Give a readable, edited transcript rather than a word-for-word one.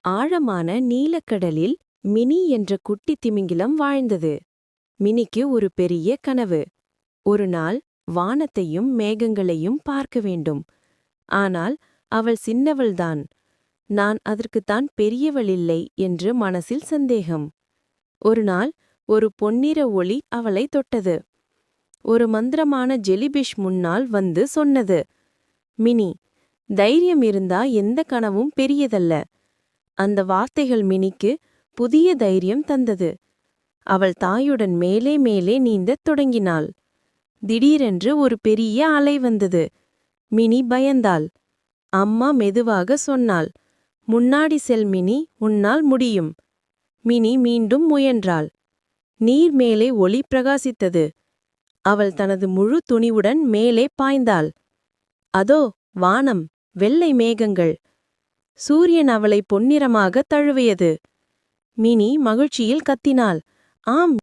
ஆழமான நீலக்கடலில் மினி என்ற குட்டி திமிங்கிலம் வாழ்ந்தது. மினிக்கு ஒரு பெரிய கனவு. ஒரு நாள் வானத்தையும் மேகங்களையும் பார்க்க வேண்டும். ஆனால் அவள் சின்னவள்தான். நான் அதற்குத்தான் பெரியவளில்லை என்று மனசில் சந்தேகம். ஒரு நாள் ஒரு பொன்னிற ஒளி அவளை தொட்டது. ஒரு மந்திரமான ஜெலிபிஷ் முன்னால் வந்து சொன்னது, மினி, தைரியம் இருந்தா எந்த கனவும் பெரியதல்ல. அந்த வார்த்தைகள் மினிக்கு புதிய தைரியம் தந்தது. அவள் தாயுடன் மேலே மேலே நீந்தத் தொடங்கினாள். திடீரென்று ஒரு பெரிய அலை வந்தது. மினி பயந்தாள். அம்மா மெதுவாக சொன்னாள், முன்னாடி செல் மினி, உன்னால் முடியும். மினி மீண்டும் முயன்றாள். நீர் மேலே ஒளி பிரகாசித்தது. அவள் தனது முழு துணிவுடன் மேலே பாய்ந்தாள். அதோ வானம், வெள்ளை மேகங்கள். சூரியன் அவளை பொன்னிறமாக தழுவியது. மினி மகிழ்ச்சியில் கத்தினாள், ஆம்,